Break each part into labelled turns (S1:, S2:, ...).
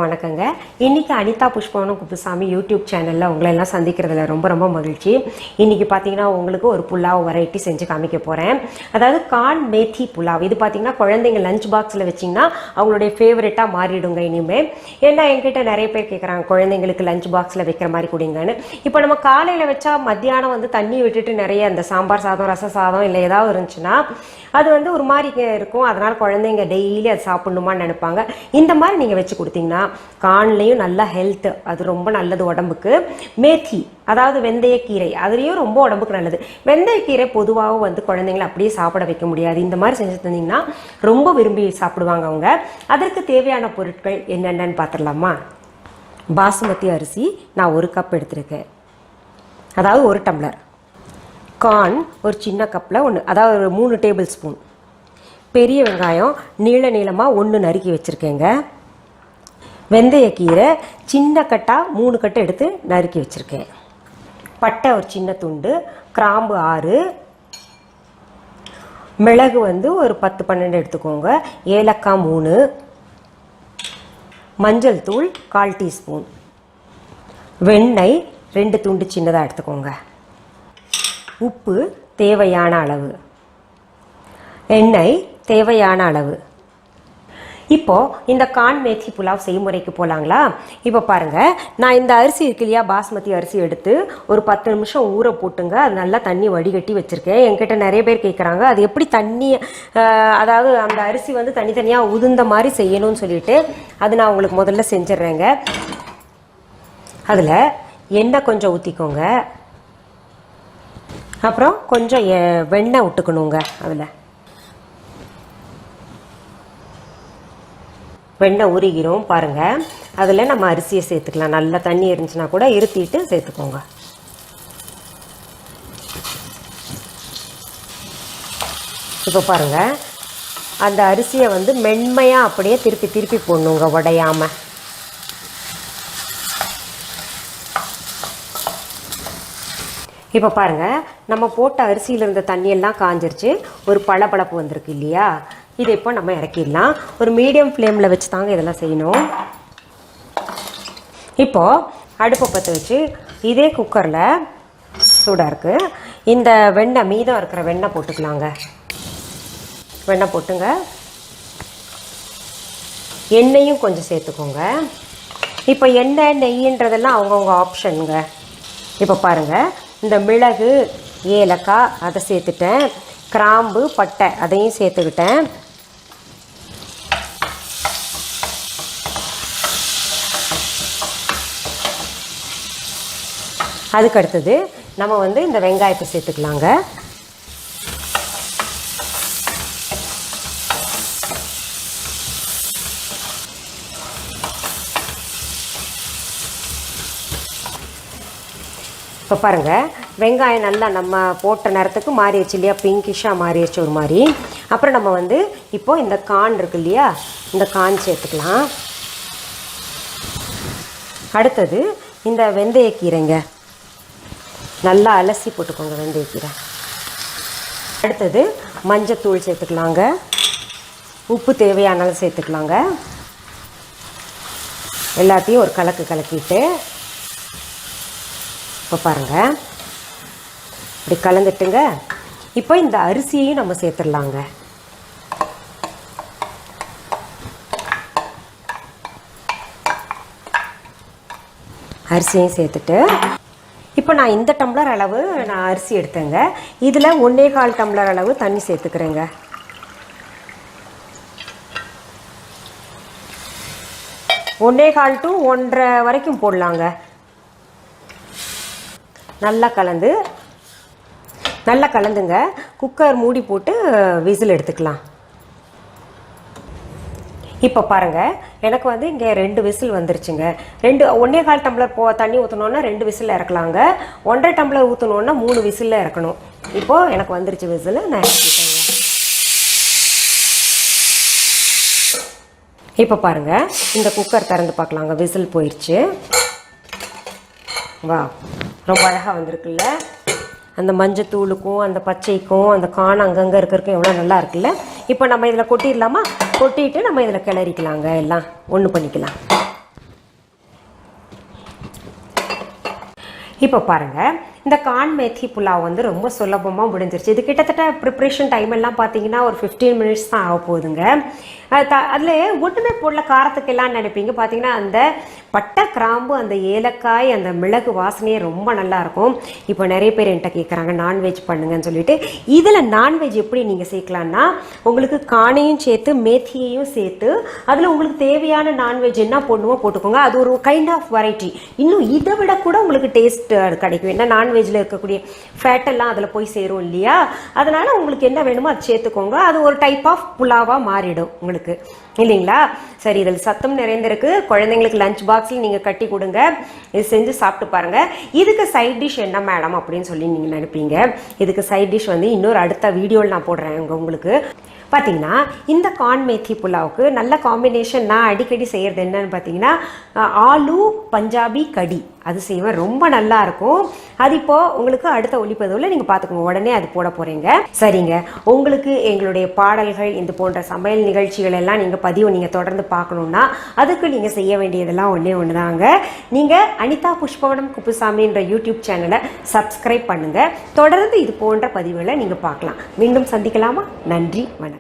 S1: வணக்கங்க. இன்னைக்கு அனிதா குப்புசாமி யூடியூப் சேனலில் உங்களை எல்லாம் சந்திக்கிறதுல ரொம்ப மகிழ்ச்சி. இன்னைக்கு பார்த்தீங்கன்னா உங்களுக்கு ஒரு புலாவ் வெரைட்டி செஞ்சு காமிக்க போகிறேன். அதாவது கார்ன் மேத்தி புலாவ். இது பார்த்தீங்கன்னா குழந்தைங்க லஞ்ச் பாக்ஸில் வச்சிங்கன்னா அவங்களுடைய ஃபேவரட்டாக மாறிடுங்க இனிமேல். ஏன்னா என்கிட்ட நிறைய பேர் கேட்குறாங்க குழந்தைங்களுக்கு லஞ்ச் பாக்ஸில் வைக்கிற மாதிரி கொடுங்கன்னு. இப்போ நம்ம காலையில் வச்சா மத்தியானம் வந்து தண்ணி விட்டுட்டு நிறைய அந்த சாம்பார் சாதம் ரச சாதம் இல்லை ஏதாவது இருந்துச்சுன்னா அது வந்து ஒரு மாதிரி இருக்கும். அதனால் குழந்தைங்க டெய்லி அது சாப்பிடணுமான்னு நினைப்பாங்க. இந்த மாதிரி நீங்கள் வச்சு கொடுத்தீங்கன்னா கார்ன்லேயும் நல்ல ஹெல்த், அது ரொம்ப நல்லது உடம்புக்கு. மேத்தி அதாவது வெந்தயக்கீரை, அதுலேயும் ரொம்ப உடம்புக்கு நல்லது. வெந்தயக்கீரை பொதுவாகவும் வந்து குழந்தைங்களை அப்படியே சாப்பிட வைக்க முடியாது. இந்த மாதிரி செஞ்சு தந்தீங்கன்னா ரொம்ப விரும்பி சாப்பிடுவாங்க அவங்க. அதற்கு தேவையான பொருட்கள் என்னென்னு பார்த்துடலாமா? பாசுமதி அரிசி நான் 1 கப் எடுத்திருக்கேன், அதாவது 1 டம்ளர். கார்ன் ஒரு சின்ன கப்பில் 1, அதாவது ஒரு 3 டேபிள் ஸ்பூன். பெரிய வெங்காயம் நீளமாக 1 நறுக்கி வச்சுருக்கேங்க. வெந்தயக்கீரை சின்ன கட்டாக 3 கட்டை எடுத்து நறுக்கி வச்சுருக்கேன். பட்டை ஒரு சின்ன துண்டு, கிராம்பு 6, மிளகு வந்து ஒரு 10-12 எடுத்துக்கோங்க, ஏலக்காய் 3, மஞ்சள் தூள் 1/4 டீஸ்பூன், வெண்ணெய் 2 துண்டு சின்னதாக எடுத்துக்கோங்க, உப்பு தேவையான அளவு, எண்ணெய் தேவையான அளவு. இப்போது இந்த கார்ன் மேத்தி புலாவ் செய்முறைக்கு போகலாங்களா? இப்போ பாருங்கள், நான் இந்த அரிசி இருக்கு இல்லையா, பாஸ்மதி அரிசி எடுத்து ஒரு 10 நிமிஷம் ஊற போட்டுங்க. அது நல்லா தண்ணி வடிகட்டி வச்சுருக்கேன். என்கிட்ட நிறைய பேர் கேட்குறாங்க அது எப்படி தண்ணி, அதாவது அந்த அரிசி வந்து தனித்தனியாக உதிர்ந்த மாதிரி செய்யணும்னு சொல்லிட்டு அது நான் உங்களுக்கு முதல்ல செஞ்சிட்றேங்க. அதில் எண்ணெய் கொஞ்சம் ஊற்றிக்கோங்க, அப்புறம் கொஞ்சம் வெண்ணெய் விட்டுக்கணுங்க. அதில் வெண்ணெய் உருகிறோம் பாருங்கள். அதில் நம்ம அரிசியை சேர்த்துக்கலாம். நல்லா தண்ணி இருந்துச்சுன்னா கூட இருத்திட்டு சேர்த்துக்கோங்க. இப்போ பாருங்கள், அந்த அரிசியை வந்து மென்மையாக அப்படியே திருப்பி போடணுங்க, உடையாமல். இப்போ பாருங்கள், நம்ம போட்ட அரிசியில் இருந்த தண்ணியெல்லாம் காஞ்சிருச்சு, ஒரு பளபளப்பு வந்திருக்கு இல்லையா? இதை இப்போ நம்ம இறக்கிடலாம். ஒரு மீடியம் ஃப்ளேமில் வச்சு தாங்க இதெல்லாம் செய்யணும். இப்போது அடுப்பை பற்ற வச்சு இதே குக்கரில் சூடாக இருக்குது, இந்த வெண்ணெய் மீதம் இருக்கிற வெண்ணெய் போட்டுக்கலாங்க. வெண்ணெய் போட்டுங்க, எண்ணெயும் கொஞ்சம் சேர்த்துக்கோங்க. இப்போ எண்ணெய் நெய்ன்றதெல்லாம் அவங்கவுங்க ஆப்ஷனுங்க. இப்போ பாருங்கள், இந்த மிளகு ஏலக்காய் அதை சேர்த்துட்டேன், கிராம்பு பட்டை அதையும் சேர்த்துக்கிட்டேன். அதுக்கு அடுத்தது நம்ம வந்து இந்த வெங்காயத்தை சேர்த்துக்கலாங்க. இப்போ பாருங்கள், வெங்காயம் நல்லா நம்ம போட்ட நேரத்துக்கு மாறிடுச்சு இல்லையா, பிங்கிஷாக மாறிடுச்சு ஒரு மாதிரி. அப்புறம் நம்ம வந்து இப்போது இந்த கார்ன் இருக்கு இல்லையா, இந்த கார்ன் சேர்த்துக்கலாம். அடுத்தது இந்த வெந்தயக்கீரைங்க, நல்லா அலசி போட்டுக்கோங்க வெந்தயக்கீரை. அடுத்தது மஞ்சத்தூள் சேர்த்துக்கலாங்க, உப்பு தேவையான அளவு சேர்த்துக்கலாங்க. எல்லாத்தையும் ஒரு கலக்கிட்டு இப்போ பாருங்கள் இப்படி கலந்துட்டுங்க. இப்போ இந்த அரிசியையும் நம்ம சேர்த்துடலாங்க. அரிசியையும் சேர்த்துட்டு இப்போ நான் இந்த டம்ளர் அளவு நான் அரிசி எடுத்தேங்க, இதில் 1.25 டம்ளர் அளவு தண்ணி சேர்த்துக்கிறேங்க. to 1.5 வரைக்கும் போடலாங்க. நல்லா கலந்துங்க. குக்கர் மூடி போட்டு விசில் எடுத்துக்கலாம். இப்போ பாருங்கள், எனக்கு வந்து இங்கே 2 விசில் வந்துருச்சுங்க. 1.25 டம்ளர் தண்ணி ஊற்றணுன்னா 2 விசில் இறக்கலாங்க. 1.5 டம்ளர் ஊற்றணுன்னா 3 விசிலில் இறக்கணும். இப்போது எனக்கு வந்துருச்சு விசில், நான் இறக்கிட்டேங்க. இப்போ பாருங்கள், இந்த குக்கர் திறந்து பார்க்கலாங்க. விசில் போயிடுச்சு. வா, ரொம்ப அழகாக வந்திருக்குல்ல. அந்த மஞ்சத்தூளுக்கும் அந்த பச்சைக்கும் அந்த காணம் அங்கங்கே இருக்கிறதுக்கும் எவ்வளோ நல்லா இருக்குல்ல. இப்போ நம்ம இதில் கொட்டிடலாமா? கொட்டிட்டு நம்ம இதில் கிளறிக்கலாங்க, எல்லாம் ஒன்று பண்ணிக்கலாம். இப்போ பாருங்க, இந்த கான் மேத்தி புலாவ் வந்து ரொம்ப சுலபமாக முடிஞ்சிருச்சு. இது கிட்டத்தட்ட ப்ரிப்ரேஷன் டைம் எல்லாம் பார்த்தீங்கன்னா ஒரு 15 மினிட்ஸ் தான் ஆக போகுதுங்க. அதில் ஒன்றுமே போடல, காரத்துக்கு எல்லாம் நினைப்பீங்க. பார்த்தீங்கன்னா அந்த பட்டை, கிராம்பு, அந்த ஏலக்காய், அந்த மிளகு வாசனையே ரொம்ப நல்லா இருக்கும். இப்போ நிறைய பேர் என்கிட்ட கேட்குறாங்க நான்வெஜ் பண்ணுங்கன்னு சொல்லிட்டு. இதில் நான்வெஜ் எப்படி நீங்கள் சேர்க்கலான்னா, உங்களுக்கு கானையும் சேர்த்து மேத்தியையும் சேர்த்து அதில் உங்களுக்கு தேவையான நான்வெஜ் என்ன போடணுமோ போட்டுக்கோங்க. அது ஒரு கைண்ட் ஆஃப் வெரைட்டி. இன்னும் இதை விட கூட உங்களுக்கு டேஸ்ட் கிடைக்கும். ஏன்னா நான்வெஜ்ல இருக்கக்கூடிய ஃபேட் எல்லாம் அதில் போய் சேரும் இல்லையா? அதனால உங்களுக்கு என்ன வேணுமோ அது சேர்த்துக்கோங்க. அது ஒரு டைப் ஆஃப் புலாவா மாறிடும் உங்களுக்கு, இல்லைங்களா? சரி, இதில் சத்தம் நிறைந்திருக்கு. குழந்தைங்களுக்கு லஞ்ச் பாக்ஸில் நீங்கள் கட்டி கொடுங்க. இது செஞ்சு சாப்பிட்டு பாருங்க. இதுக்கு சைட் டிஷ் என்ன மேடம் அப்படின்னு சொல்லி நீங்கள் நினைப்பீங்க. இதுக்கு சைட் டிஷ் வந்து இன்னொரு அடுத்த வீடியோவில் நான் போடுறேன் உங்களுக்கு. பார்த்தீங்கன்னா இந்த கான் மேத்தி புலாவுக்கு நல்ல காம்பினேஷன் நான் அடிக்கடி செய்கிறது என்னன்னு பார்த்தீங்கன்னா, ஆலு பஞ்சாபி கடி அது செய்வேன். ரொம்ப நல்லா இருக்கும். அது இப்போ உங்களுக்கு அடுத்த ஒளிப்பதிவில் நீங்கள் பார்த்துக்கோங்க. உடனே அது போட போகிறீங்க. சரிங்க, உங்களுக்கு எங்களுடைய பாடல்கள் இந்த போன்ற சமையல் நிகழ்ச்சிகள் எல்லாம் நீங்கள் தொடர்ந்து பார்க்கணுன்னா அதுக்கு நீங்கள் செய்ய வேண்டியதெல்லாம் ஒன்று தாங்க. நீங்கள் அனிதா புஷ்பவனம் குப்புசாமின்ற யூடியூப் சேனலை சப்ஸ்கிரைப் பண்ணுங்கள். தொடர்ந்து இது போன்ற பதிவுகளை நீங்கள் பார்க்கலாம். மீண்டும் சந்திக்கலாமா? நன்றி, வணக்கம்.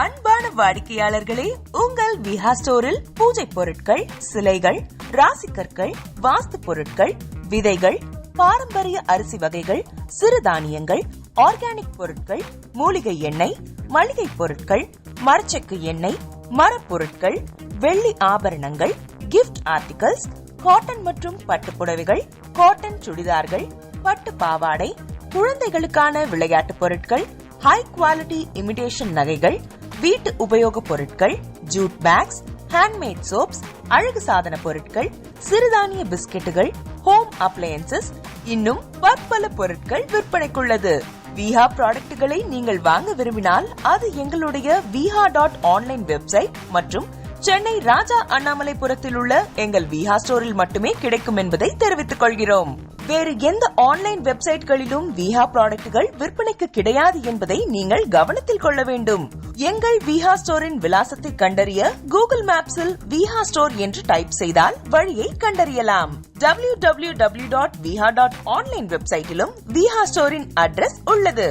S2: அன்பான வாடிக்கையாளர்களே, உங்கள் விஹா ஸ்டோரில் பூஜை பொருட்கள், சிலைகள், ராசிக்கற்கள், வாஸ்து பொருட்கள், விதைகள், பாரம்பரிய அரிசி வகைகள், சிறுதானியங்கள், ஆர்கானிக் பொருட்கள், மூலிகை எண்ணெய், மளிகை பொருட்கள், மரச்செக்கு எண்ணெய், மரப்பொருட்கள், வெள்ளி ஆபரணங்கள், கிஃப்ட் ஆர்டிகல்ஸ், காட்டன் மற்றும் பட்டு புடவைகள், காட்டன் சுடிதார்கள், பட்டு பாவாடை, குழந்தைகளுக்கான விளையாட்டு பொருட்கள், ஹை குவாலிட்டி இமிடேஷன் நகைகள், வீட்டு உபயோக பொருட்கள், ஜூட் பேக்ஸ், ஹேண்ட்மேட் சோப்ஸ், அழகு சாதன பொருட்கள், சிறுதானிய பிஸ்கெட்டுகள், ஹோம் அப்ளையன்சஸ், இன்னும் பற்பல பொருட்கள் விற்பனைக்குள்ளது. விஹா ப்ராடக்ட்களை நீங்கள் வாங்க விரும்பினால் அது எங்களுடைய viha.online வெப்சைட் மற்றும் சென்னை ராஜா அண்ணாமலைபுரத்தில் உள்ள எங்கள் விஹா ஸ்டோரில் மட்டுமே கிடைக்கும் என்பதை தெரிவித்துக் கொள்கிறோம். வேறு எந்த ஆன்லைன் வெப்சைட்களிலும் விஹா ப்ராடக்ட்கள் விற்பனைக்கு கிடையாது என்பதை நீங்கள் கவனத்தில் கொள்ள வேண்டும். எங்கள் விஹா ஸ்டோரின் விலாசத்தை கண்டறிய கூகுள் மேப்ஸில் விஹா ஸ்டோர் என்று டைப் செய்தால் வழியை கண்டறியலாம். www.viha.online வெப்சைட்டிலும் விஹா ஸ்டோரின் அட்ரஸ் உள்ளது.